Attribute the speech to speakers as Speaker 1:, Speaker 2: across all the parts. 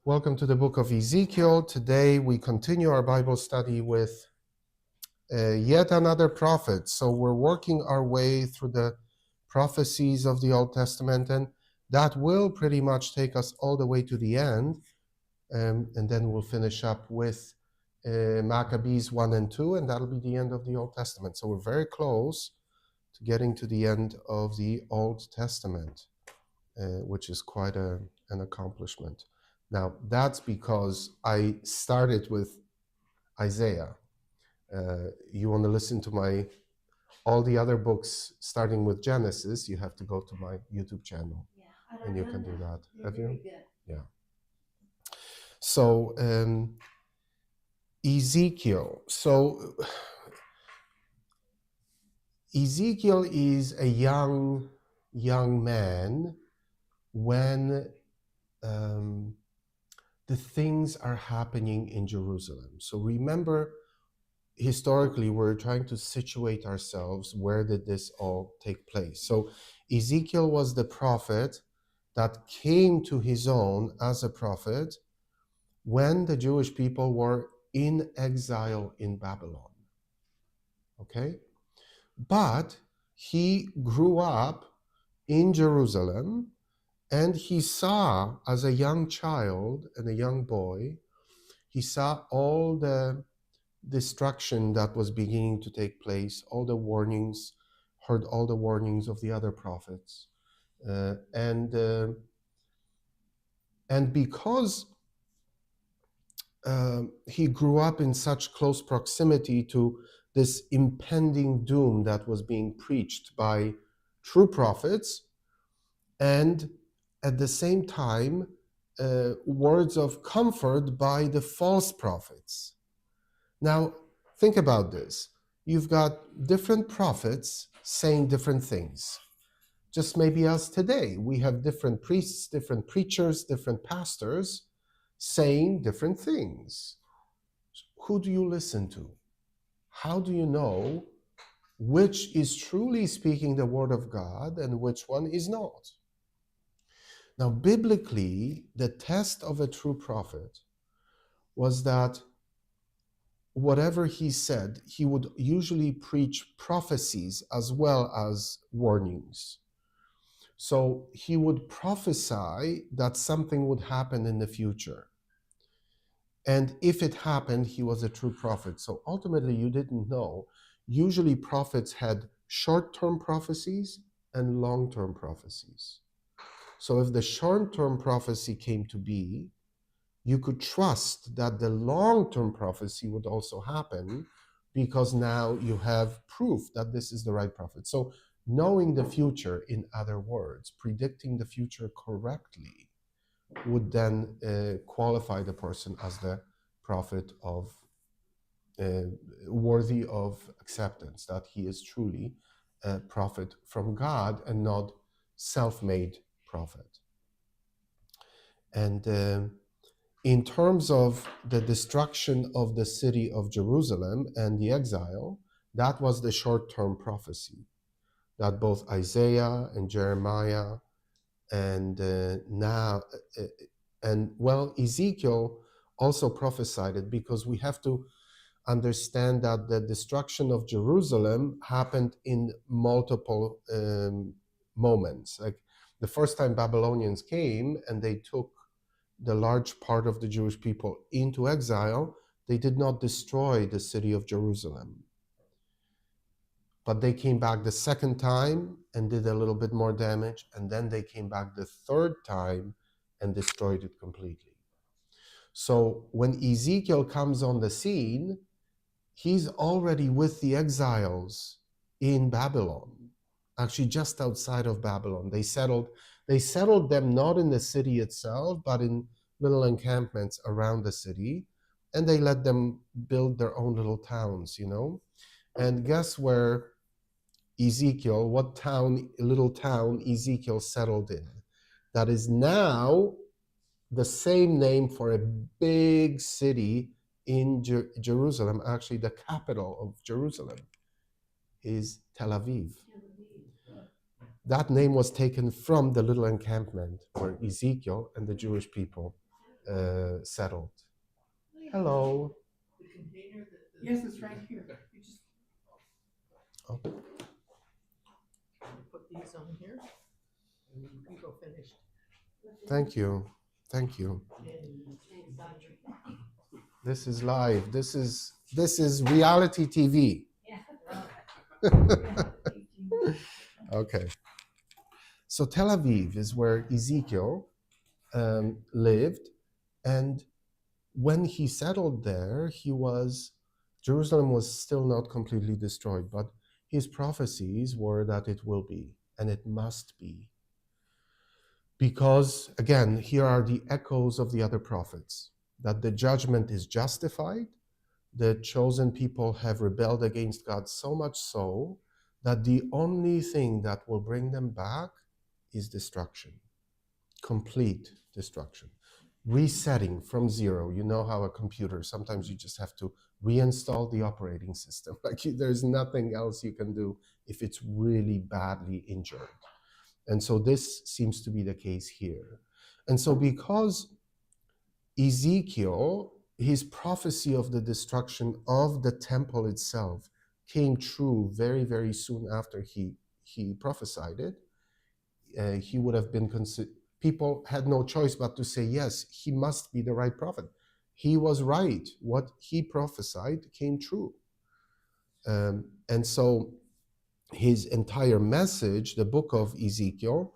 Speaker 1: Welcome to the book of Ezekiel. Today we continue our Bible study with yet another prophet. So we're working our way through the prophecies of the Old Testament, and that will pretty much take us all the way to the end. And then we'll finish up with Maccabees 1 and 2, and that'll be the end of the Old Testament. So we're very close to getting to the end of the Old Testament, which is quite an accomplishment. Now, that's because I started with Isaiah. You want to listen to all the other books starting with Genesis, you have to go to my YouTube channel. Yeah, and you can do that. Have you? Yeah. So, Ezekiel. So, Ezekiel is a young man when the things are happening in Jerusalem. So remember, historically, we're trying to situate ourselves. Where did this all take place? So Ezekiel was the prophet that came to his own as a prophet when the Jewish people were in exile in Babylon. Okay? But he grew up in Jerusalem, and he saw, as a young child and a young boy, he saw all the destruction that was beginning to take place, all the warnings, heard all the warnings of the other prophets. And because he grew up in such close proximity to this impending doom that was being preached by true prophets, and at the same time, words of comfort by the false prophets. Now, think about this. You've got different prophets saying different things. Just maybe as today, we have different priests, different preachers, different pastors saying different things. Who do you listen to? How do you know which is truly speaking the word of God and which one is not? Now, biblically, the test of a true prophet was that whatever he said, he would usually preach prophecies as well as warnings. So he would prophesy that something would happen in the future. And if it happened, he was a true prophet. So ultimately, you didn't know. Usually, prophets had short-term prophecies and long-term prophecies. So if the short-term prophecy came to be, you could trust that the long-term prophecy would also happen, because now you have proof that this is the right prophet. So knowing the future, in other words, predicting the future correctly, would then qualify the person as the prophet of worthy of acceptance, that he is truly a prophet from God and not self-made prophet. And in terms of the destruction of the city of Jerusalem and the exile, that was the short-term prophecy that both Isaiah and Jeremiah and Ezekiel also prophesied it, because we have to understand that the destruction of Jerusalem happened in multiple moments. Like the first time Babylonians came and they took the large part of the Jewish people into exile, they did not destroy the city of Jerusalem. But they came back the second time and did a little bit more damage, and then they came back the third time and destroyed it completely. So when Ezekiel comes on the scene, he's already with the exiles in Babylon, actually just outside of Babylon. They settled them not in the city itself, but in little encampments around the city, and they let them build their own little towns, And guess where what little town Ezekiel settled in? That is now the same name for a big city in Jerusalem. Actually, the capital of Jerusalem is Tel Aviv. That name was taken from the little encampment where Ezekiel and the Jewish people settled. Hello.
Speaker 2: Yes, it's right here. You just
Speaker 1: Oh,
Speaker 2: put these on here, and you can go finish.
Speaker 1: thank you. Thank you. This is live. This is reality TV. Okay. So Tel Aviv is where Ezekiel lived, and when he settled there, Jerusalem was still not completely destroyed, but his prophecies were that it will be, and it must be. Because again, here are the echoes of the other prophets, that the judgment is justified, the chosen people have rebelled against God so much so that the only thing that will bring them back is destruction, complete destruction, resetting from zero. You know how a computer, sometimes you just have to reinstall the operating system. There's nothing else you can do if it's really badly injured. And so this seems to be the case here. And so because Ezekiel, his prophecy of the destruction of the temple itself came true very, very soon after he prophesied it. He would have been people had no choice but to say, yes, he must be the right prophet. He was right. What he prophesied came true. And so his entire message, the book of Ezekiel,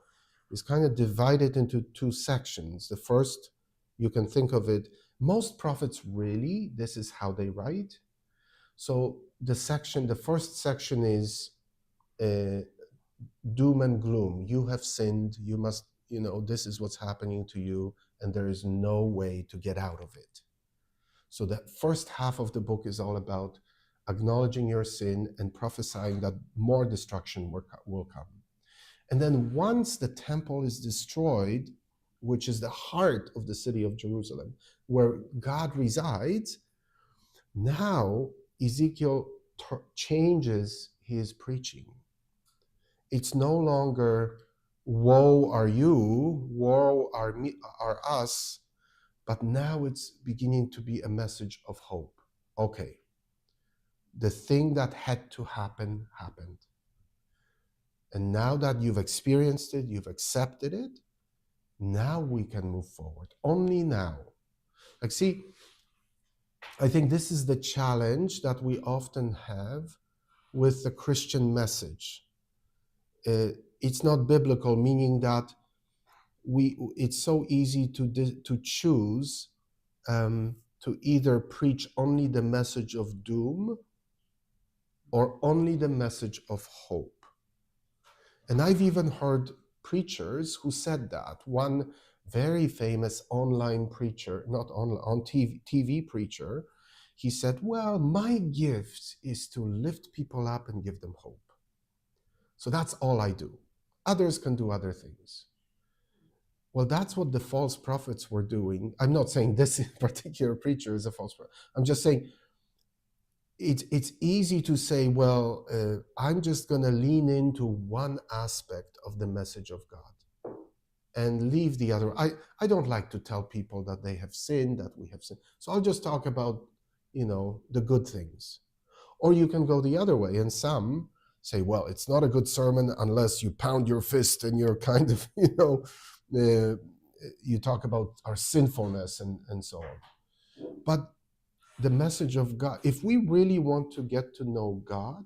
Speaker 1: is kind of divided into two sections. The first, you can think of it, most prophets really, this is how they write. So the first section is doom and gloom. You have sinned, you must, this is what's happening to you, and there is no way to get out of it. So the first half of the book is all about acknowledging your sin and prophesying that more destruction will come. And then once the temple is destroyed, which is the heart of the city of Jerusalem, where God resides, now Ezekiel changes his preaching. It's no longer, woe are you, woe are us, but now it's beginning to be a message of hope. Okay, the thing that had to happen happened. And now that you've experienced it, you've accepted it, now we can move forward. Only now. See, I think this is the challenge that we often have with the Christian message. It's not biblical, meaning that it's so easy to choose to either preach only the message of doom or only the message of hope. And I've even heard preachers who said that. One very famous online preacher, not on TV preacher, he said, well, my gift is to lift people up and give them hope. So that's all I do. Others can do other things. Well, that's what the false prophets were doing. I'm not saying this particular preacher is a false prophet. I'm just saying it's easy to say, well, I'm just going to lean into one aspect of the message of God and leave the other. I don't like to tell people that they have sinned, that we have sinned. So I'll just talk about, the good things. Or you can go the other way. And some say, well, it's not a good sermon unless you pound your fist and you're kind of, you talk about our sinfulness and so on. But the message of God, if we really want to get to know God,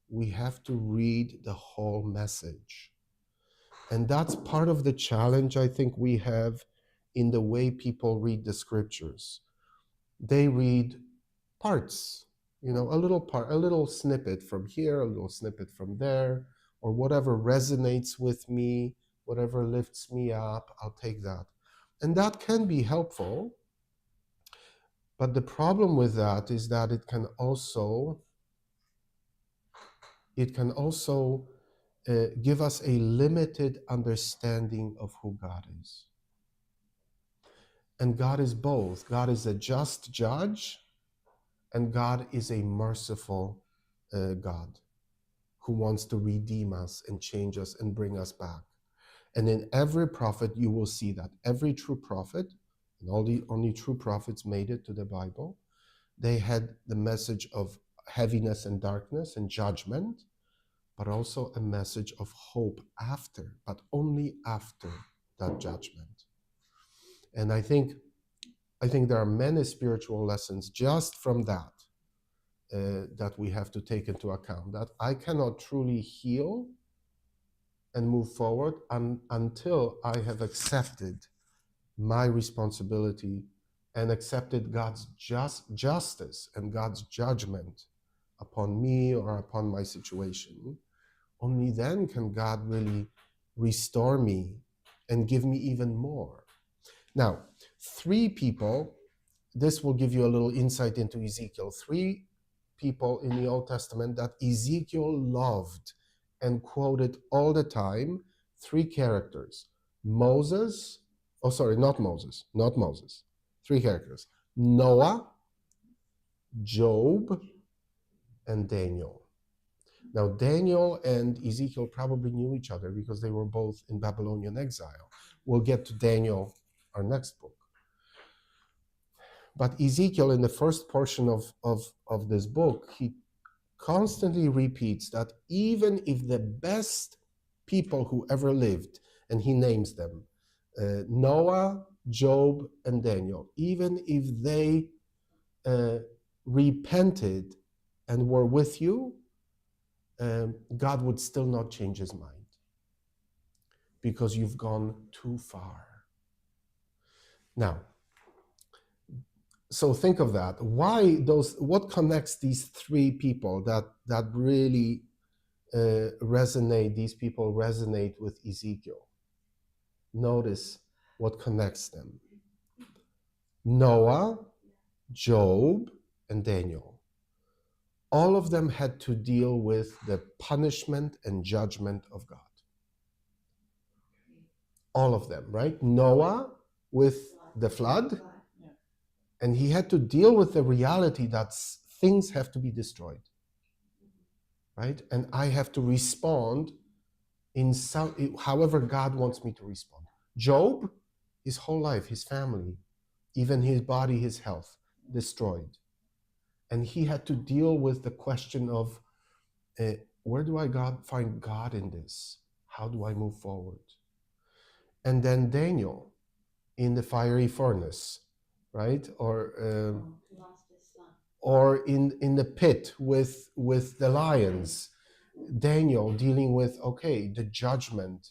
Speaker 1: we have to read the whole message. And that's part of the challenge I think we have in the way people read the scriptures. They read parts, a little snippet from here, a little snippet from there, or whatever resonates with me, whatever lifts me up, I'll take that. And that can be helpful. But the problem with that is that it can also give us a limited understanding of who God is. And God is both. God is a just judge, and God is a merciful God who wants to redeem us and change us and bring us back. And in every prophet, you will see that. Every true prophet and all the only true prophets made it to the Bible. They had the message of heaviness and darkness and judgment, but also a message of hope after, but only after that judgment. And I think there are many spiritual lessons just from that that we have to take into account. That I cannot truly heal and move forward until I have accepted my responsibility and accepted God's justice and God's judgment upon me or upon my situation. Only then can God really restore me and give me even more. Now, three people, this will give you a little insight into Ezekiel. Three people in the Old Testament that Ezekiel loved and quoted all the time. Three characters. Moses, oh, sorry, not Moses. Three characters. Noah, Job, and Daniel. Now, Daniel and Ezekiel probably knew each other because they were both in Babylonian exile. We'll get to Daniel, our next book. But Ezekiel, in the first portion of this book, he constantly repeats that even if the best people who ever lived, and he names them, Noah, Job, and Daniel, even if they repented and were with you, God would still not change his mind because you've gone too far. Now, so think of that. What connects these three people that really resonate? These people resonate with Ezekiel. Notice what connects them. Noah, Job, and Daniel. All of them had to deal with the punishment and judgment of God. All of them, right? Noah with the flood, and he had to deal with the reality that things have to be destroyed, right? And I have to respond in however God wants me to respond. Job, his whole life, his family, even his body, his health, destroyed. And he had to deal with the question of, where do I find God in this? How do I move forward? And then Daniel in the fiery furnace, right? Or in the pit with the lions. Daniel dealing with, the judgment,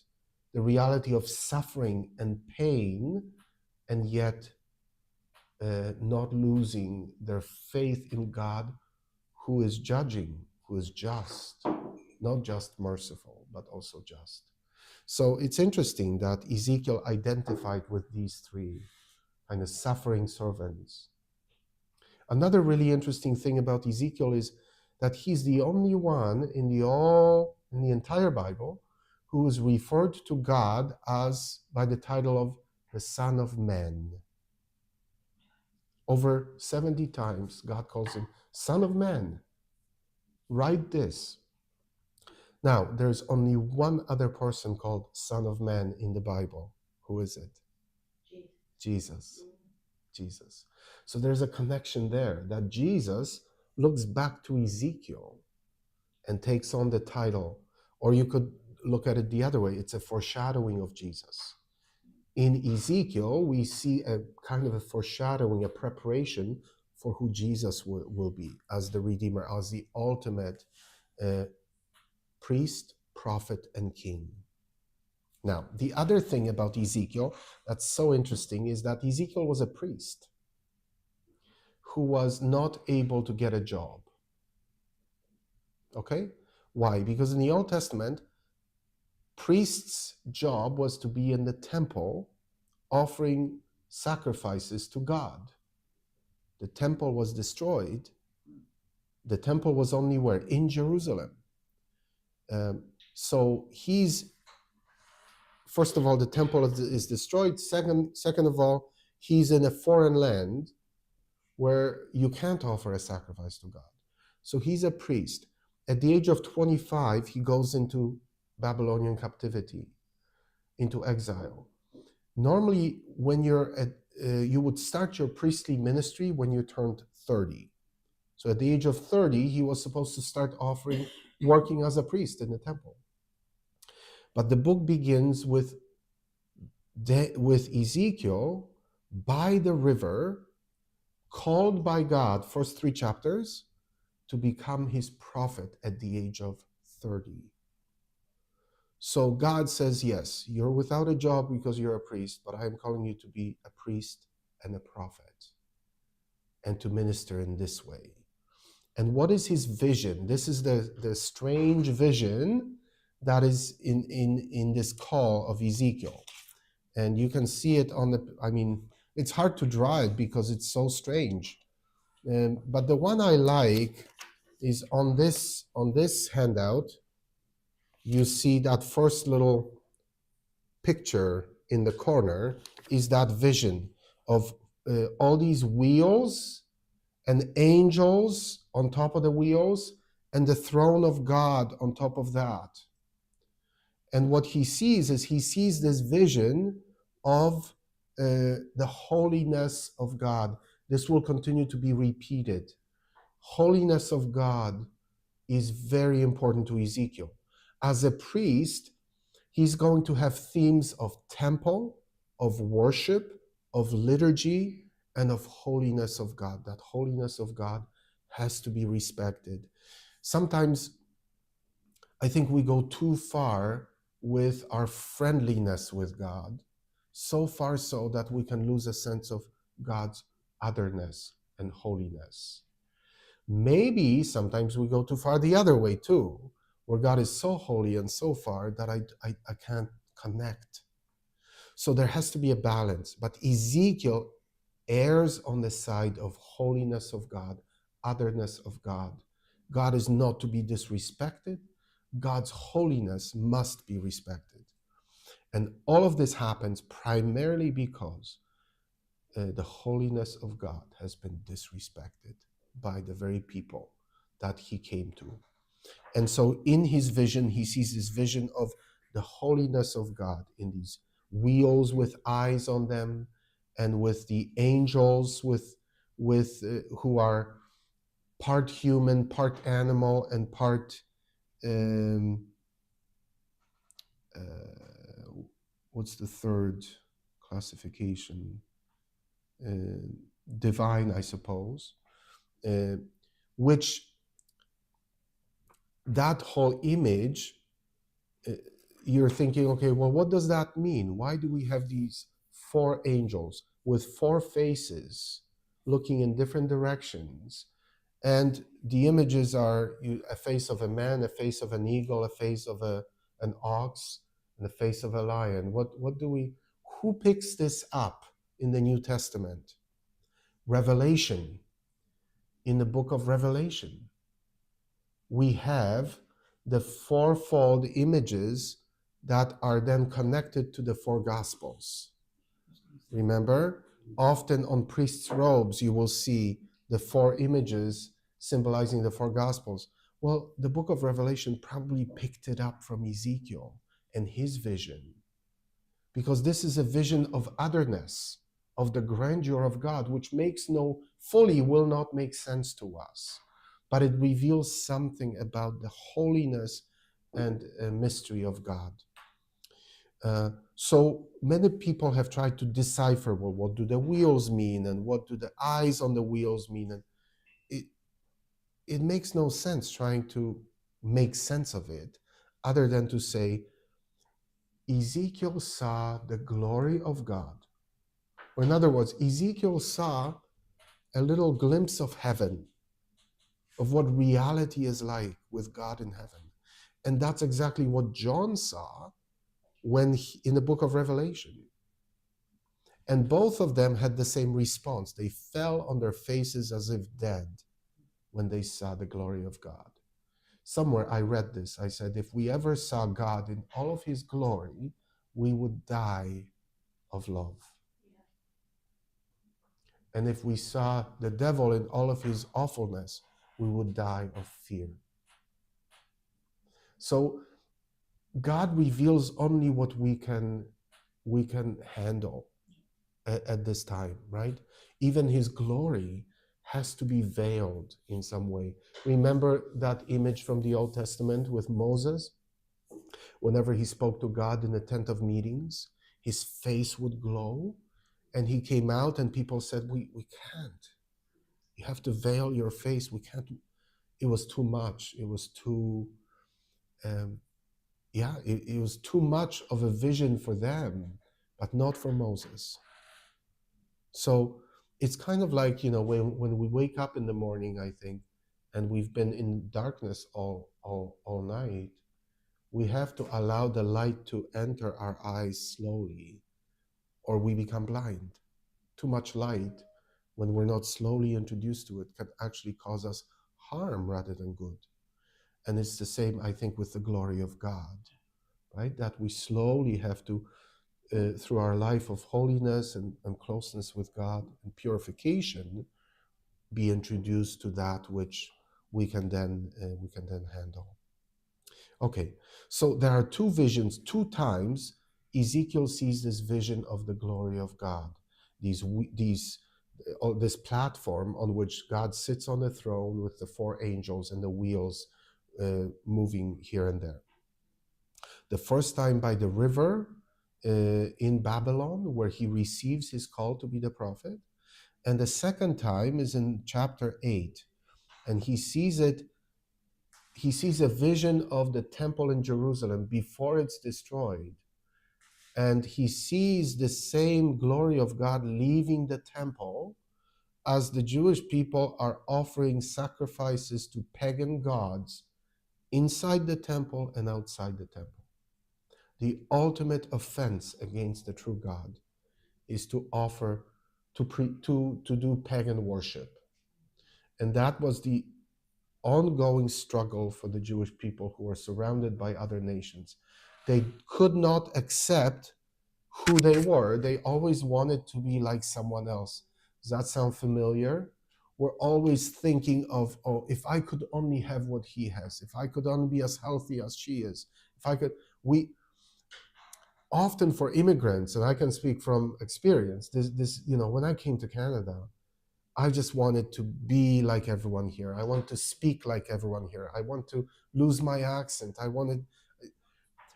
Speaker 1: the reality of suffering and pain, and yet not losing their faith in God, who is judging, who is just, not just merciful, but also just. So it's interesting that Ezekiel identified with these three kind of suffering servants. Another really interesting thing about Ezekiel is that he's the only one in the entire Bible who is referred to God as by the title of the Son of Man. Over 70 times, God calls him Son of Man. Write this. Now, there's only one other person called Son of Man in the Bible. Who is it? Jesus. Jesus. So there's a connection there that Jesus looks back to Ezekiel and takes on the title. Or you could look at it the other way. It's a foreshadowing of Jesus. In Ezekiel, we see a kind of a foreshadowing, a preparation for who Jesus will be as the Redeemer, as the ultimate priest, prophet, and king. Now, the other thing about Ezekiel that's so interesting is that Ezekiel was a priest who was not able to get a job. Okay? Why? Because in the Old Testament, priest's job was to be in the temple offering sacrifices to God. The temple was destroyed. The temple was only where? In Jerusalem. So first of all, the temple is destroyed. Second of all, he's in a foreign land where you can't offer a sacrifice to God. So he's a priest. At the age of 25, he goes into Babylonian captivity, into exile. Normally, when you're you would start your priestly ministry when you turned 30. So at the age of 30, he was supposed to start offering, working as a priest in the temple. But the book begins with Ezekiel by the river, called by God, first 3 chapters, to become his prophet at the age of 30. So God says, yes, you're without a job because you're a priest, but I am calling you to be a priest and a prophet and to minister in this way. And what is his vision? This is the strange vision that is in this call of Ezekiel. And you can see it on the, I mean, it's hard to draw it because it's so strange. But the one I like is on this handout. You see that first little picture in the corner is that vision of all these wheels and angels on top of the wheels and the throne of God on top of that. And what he sees is he sees this vision of the holiness of God. This will continue to be repeated. Holiness of God is very important to Ezekiel. As a priest, he's going to have themes of temple, of worship, of liturgy, and of holiness of God. That holiness of God has to be respected. Sometimes I think we go too far with our friendliness with God, so far so that we can lose a sense of God's otherness and holiness. Maybe sometimes we go too far the other way too, where God is so holy and so far that I can't connect. So there has to be a balance. But Ezekiel errs on the side of holiness of God, otherness of God. God is not to be disrespected. God's holiness must be respected. And all of this happens primarily because the holiness of God has been disrespected by the very people that he came to. And so in his vision, he sees this vision of the holiness of God in these wheels with eyes on them and with the angels with who are part human, part animal, and part um, what's the third classification? Divine, I suppose. Which that whole image, you're thinking, okay, well, what does that mean? Why do we have these 4 angels with 4 faces looking in different directions? And the images are a face of a man, a face of an eagle, a face of an ox, and a face of a lion. Who picks this up in the New Testament? Revelation. In the book of Revelation, we have the fourfold images that are then connected to the 4 Gospels. Remember, often on priests' robes, you will see the 4 images symbolizing the 4 Gospels. Well, the book of Revelation probably picked it up from Ezekiel and his vision, because this is a vision of otherness, of the grandeur of God, which will not make sense to us, but it reveals something about the holiness and mystery of God. So many people have tried to decipher, well, what do the wheels mean and what do the eyes on the wheels mean? And it makes no sense trying to make sense of it other than to say, Ezekiel saw the glory of God. Or in other words, Ezekiel saw a little glimpse of heaven, of what reality is like with God in heaven. And that's exactly what John saw in the book of Revelation. And both of them had the same response. They fell on their faces as if dead when they saw the glory of God. Somewhere I read this. I said, if we ever saw God in all of his glory, we would die of love. And if we saw the devil in all of his awfulness, we would die of fear. So God reveals only what we can handle. at this time, right? Even his glory has to be veiled in some way. Remember that image from the Old Testament with Moses? Whenever he spoke to God in the tent of meetings, his face would glow, and he came out, and people said, we can't. You have to veil your face. We can't. It was too much. It was too, um, it was too much of a vision for them, but not for Moses. So it's kind of like, when we wake up in the morning, I think, and we've been in darkness all night, we have to allow the light to enter our eyes slowly, or we become blind. Too much light, when we're not slowly introduced to it, can actually cause us harm rather than good. And it's the same, I think, with the glory of God, right? That we slowly have to, through our life of holiness and closeness with God and purification, be introduced to that which we can then handle. Okay, so there are two visions. Two times Ezekiel sees this vision of the glory of God. This platform on which God sits on the throne with the four angels and the wheels moving here and there. The first time by the river in Babylon, where he receives his call to be the prophet, and the second time is in chapter 8, and he sees a vision of the temple in Jerusalem before it's destroyed. And he sees the same glory of God leaving the temple as the Jewish people are offering sacrifices to pagan gods inside the temple and outside the temple. The ultimate offense against the true God is to offer to do pagan worship. And that was the ongoing struggle for the Jewish people who were surrounded by other nations. They could not accept who they were. They always wanted to be like someone else. Does that sound familiar? We're always thinking of, oh, if I could only have what he has, if I could only be as healthy as she is, if I could, we often for immigrants, and I can speak from experience, when I came to Canada, I just wanted to be like everyone here. I want to speak like everyone here. I want to lose my accent.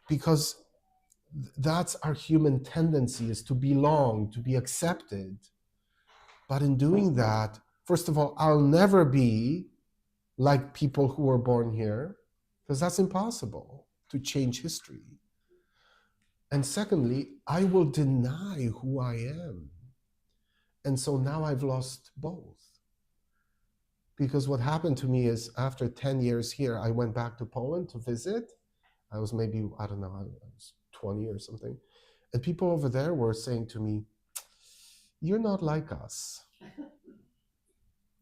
Speaker 1: Because that's our human tendency, is to belong, to be accepted. But in doing that, first of all, I'll never be like people who were born here, because that's impossible to change history. And secondly, I will deny who I am. And so now I've lost both. Because what happened to me is, after 10 years here, I went back to Poland to visit. I was maybe, I don't know, I was 20 or something. And people over there were saying to me, you're not like us.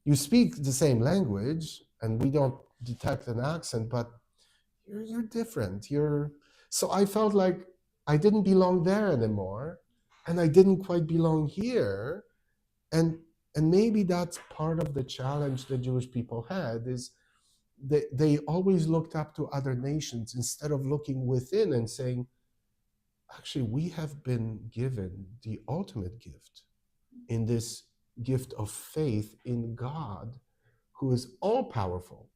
Speaker 1: You speak the same language and we don't detect an accent, but you're different. So I felt like I didn't belong there anymore, and I didn't quite belong here. And maybe that's part of the challenge the Jewish people had, is they always looked up to other nations instead of looking within and saying, actually, we have been given the ultimate gift, in this gift of faith in God, who is all powerful,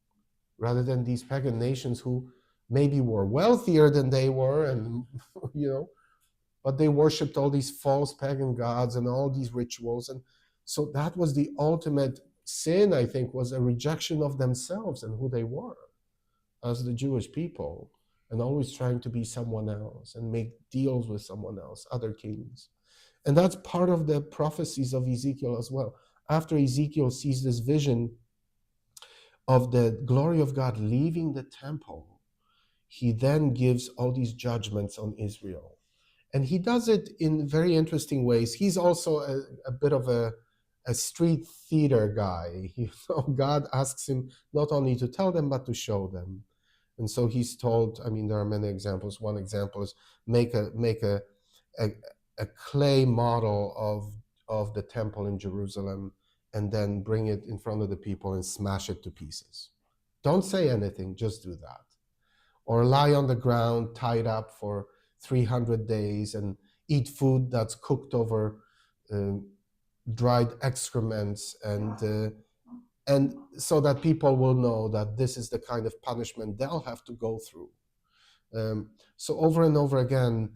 Speaker 1: rather than these pagan nations who maybe were wealthier than they were, and but they worshipped all these false pagan gods and all these rituals. And so that was the ultimate sin, I think, was a rejection of themselves and who they were as the Jewish people, and always trying to be someone else and make deals with someone else, other kings. And that's part of the prophecies of Ezekiel as well. After Ezekiel sees this vision of the glory of God leaving the temple, he then gives all these judgments on Israel. And he does it in very interesting ways. He's also a bit of a street theater guy. God asks him not only to tell them, but to show them. And so he's told, I mean, there are many examples. One example is make a clay model of the temple in Jerusalem, and then bring it in front of the people and smash it to pieces. Don't say anything, just do that. Or lie on the ground tied up for 300 days and eat food that's cooked over uh, dried excrements, and so that people will know that this is the kind of punishment they'll have to go through. So over and over again,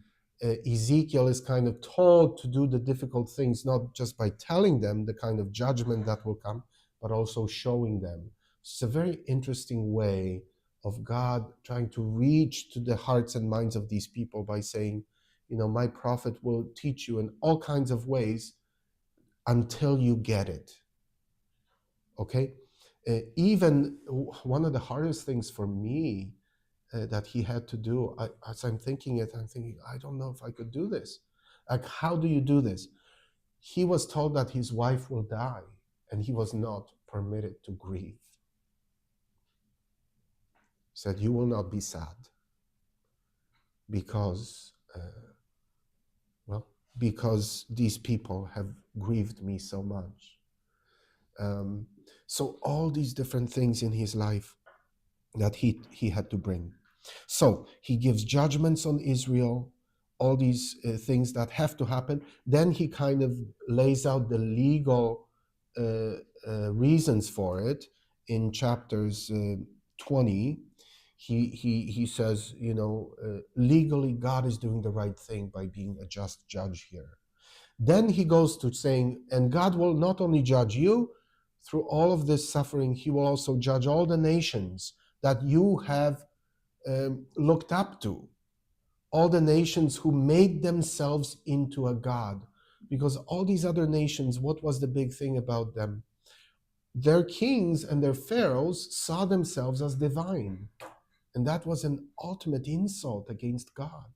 Speaker 1: Ezekiel is kind of told to do the difficult things, not just by telling them the kind of judgment that will come, but also showing them. It's a very interesting way of God trying to reach to the hearts and minds of these people by saying, my prophet will teach you in all kinds of ways until you get it. Okay? Even one of the hardest things for me that he had to do, as I'm thinking it, I'm thinking, I don't know if I could do this. Like, how do you do this? He was told that his wife will die, and he was not permitted to grieve. He said, "You will not be sad because, because these people have grieved me so much." So all these different things in his life that he had to bring. So he gives judgments on Israel, all these things that have to happen. Then he kind of lays out the legal reasons for it in chapters 20. He says, legally God is doing the right thing by being a just judge here. Then he goes to saying, and God will not only judge you through all of this suffering, he will also judge all the nations that you have looked up to, all the nations who made themselves into a god. Because all these other nations, what was the big thing about them? Their kings and their pharaohs saw themselves as divine. And that was an ultimate insult against God.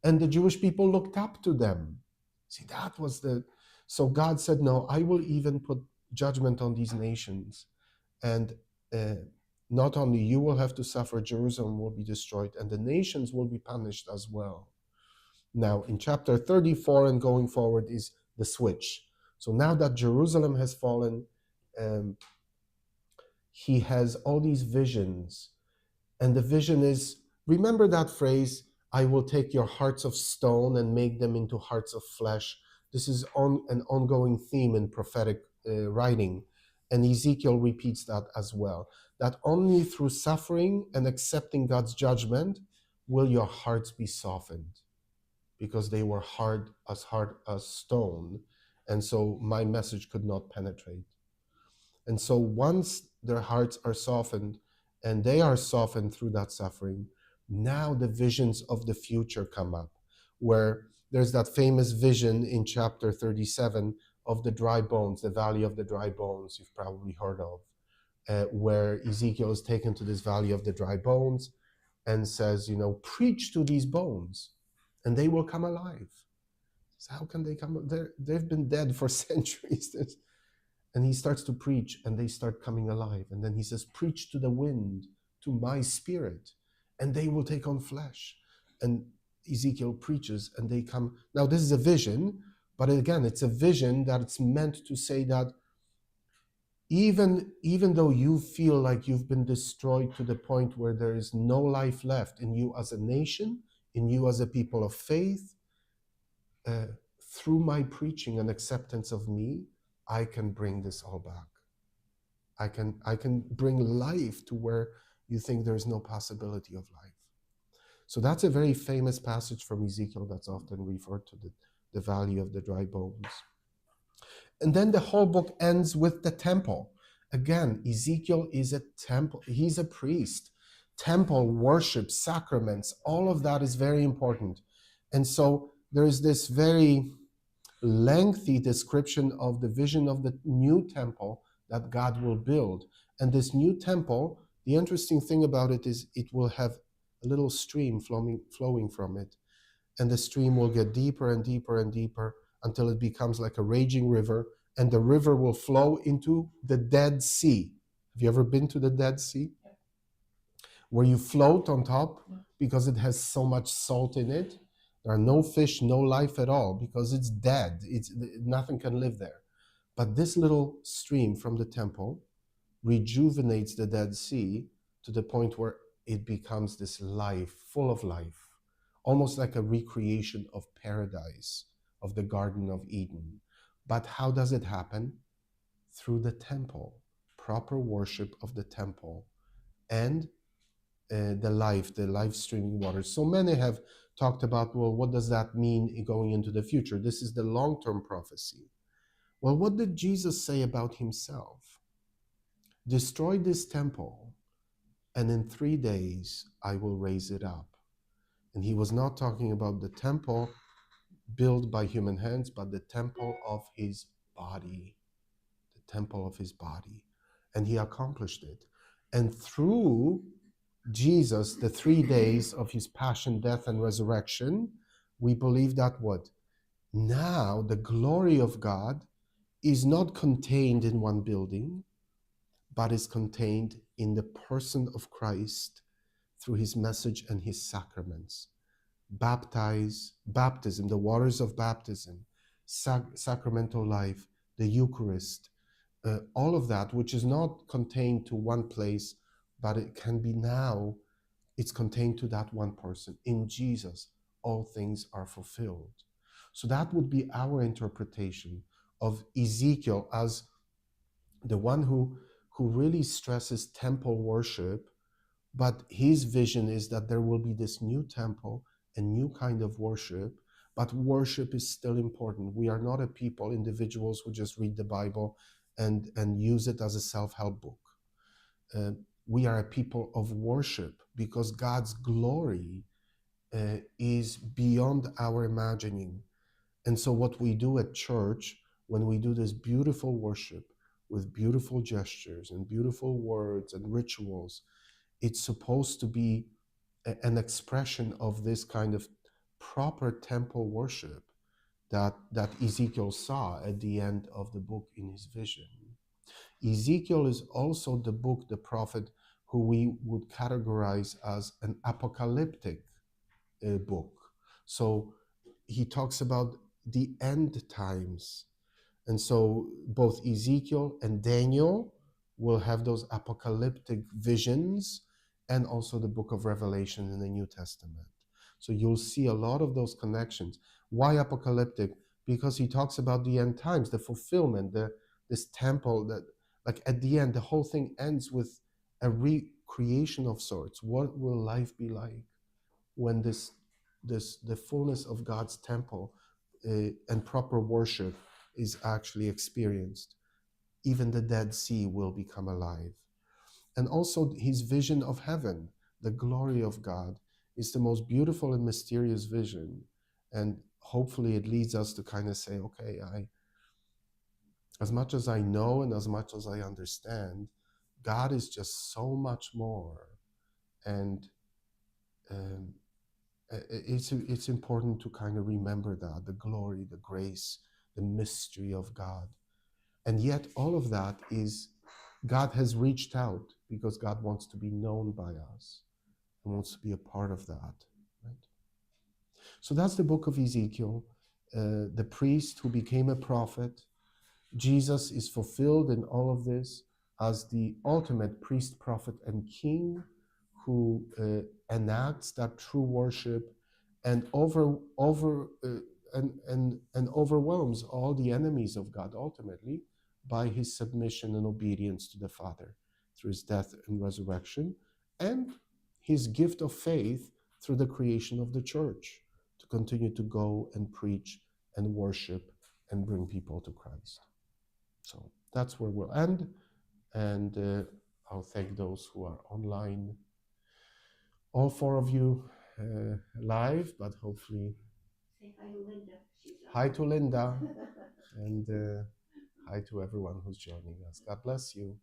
Speaker 1: And the Jewish people looked up to them. See, that was the. So God said, no, I will even put judgment on these nations. And not only you will have to suffer, Jerusalem will be destroyed, and the nations will be punished as well. Now, in chapter 34 and going forward is the switch. So now that Jerusalem has fallen, he has all these visions. And the vision is, remember that phrase, I will take your hearts of stone and make them into hearts of flesh. This is an ongoing theme in prophetic writing. And Ezekiel repeats that as well, that only through suffering and accepting God's judgment will your hearts be softened, because they were hard as stone. And so my message could not penetrate. And so once their hearts are softened, and they are softened through that suffering, now the visions of the future come up, where there's that famous vision in chapter 37 of the dry bones, the valley of the dry bones, you've probably heard of, where Ezekiel is taken to this valley of the dry bones and says, preach to these bones and they will come alive. So how can they come? They've been dead for centuries. And he starts to preach and they start coming alive. And then he says, preach to the wind, to my spirit, and they will take on flesh. And Ezekiel preaches and they come. Now, this is a vision, but again, it's a vision that it's meant to say that even though you feel like you've been destroyed to the point where there is no life left in you as a nation, in you as a people of faith, through my preaching and acceptance of me, I can bring this all back. I can bring life to where you think there's no possibility of life. So that's a very famous passage from Ezekiel that's often referred to, the valley of the dry bones. And then the whole book ends with the temple. Again, Ezekiel is a temple. He's a priest. Temple, worship, sacraments, all of that is very important. And so there is this very lengthy description of the vision of the new temple that God will build. And this new temple, the interesting thing about it is it will have a little stream flowing from it. And the stream will get deeper and deeper and deeper until it becomes like a raging river. And the river will flow into the Dead Sea. Have you ever been to the Dead Sea? Where you float on top because it has so much salt in it. There are no fish, no life at all, because it's dead. Nothing can live there. But this little stream from the temple rejuvenates the Dead Sea to the point where it becomes this life, full of life, almost like a recreation of paradise, of the Garden of Eden. But how does it happen? Through the temple, proper worship of the temple, and the live streaming water. So many have talked about, well, what does that mean going into the future? This is the long term prophecy. Well, what did Jesus say about himself? Destroy this temple, and in 3 days I will raise it up. And he was not talking about the temple built by human hands, but the temple of his body, the temple of his body. And he accomplished it. And through Jesus, the 3 days of his passion, death, and resurrection, we believe that what? Now the glory of God is not contained in one building, but is contained in the person of Christ through his message and his sacraments. Baptism, the waters of baptism, sacramental life, the Eucharist, all of that, which is not contained to one place, but it can be now, it's contained to that one person. In Jesus, all things are fulfilled. So that would be our interpretation of Ezekiel as the one who really stresses temple worship, but his vision is that there will be this new temple, a new kind of worship, but worship is still important. We are not a people, individuals who just read the Bible and use it as a self-help book. Uh, we are a people of worship because God's glory is beyond our imagining. And so, what we do at church, when we do this beautiful worship with beautiful gestures and beautiful words and rituals, it's supposed to be an expression of this kind of proper temple worship that Ezekiel saw at the end of the book in his vision. Ezekiel is also the book, the prophet, who we would categorize as an apocalyptic book. So he talks about the end times. And so both Ezekiel and Daniel will have those apocalyptic visions, and also the book of Revelation in the New Testament. So you'll see a lot of those connections. Why apocalyptic? Because he talks about the end times, the fulfillment, this temple that, like at the end, the whole thing ends with a recreation of sorts. What will life be like when the fullness of God's temple and proper worship is actually experienced? Even the Dead Sea will become alive. And also his vision of heaven, the glory of God, is the most beautiful and mysterious vision. And hopefully it leads us to kind of say, okay, as much as I know and as much as I understand, God is just so much more. And um, it's important to kind of remember that, the glory, the grace, the mystery of God. And yet all of that is, God has reached out because God wants to be known by us and wants to be a part of that. Right? So that's the book of Ezekiel, the priest who became a prophet. Jesus is fulfilled in all of this as the ultimate priest, prophet, and king who enacts that true worship and and overwhelms all the enemies of God ultimately by his submission and obedience to the Father through his death and resurrection, and his gift of faith through the creation of the church to continue to go and preach and worship and bring people to Christ. So that's where we'll end. And I'll thank those who are online. All four of you live, but hopefully.
Speaker 2: Say hi to Linda.
Speaker 1: Hi to Linda. And hi to everyone who's joining us. God bless you.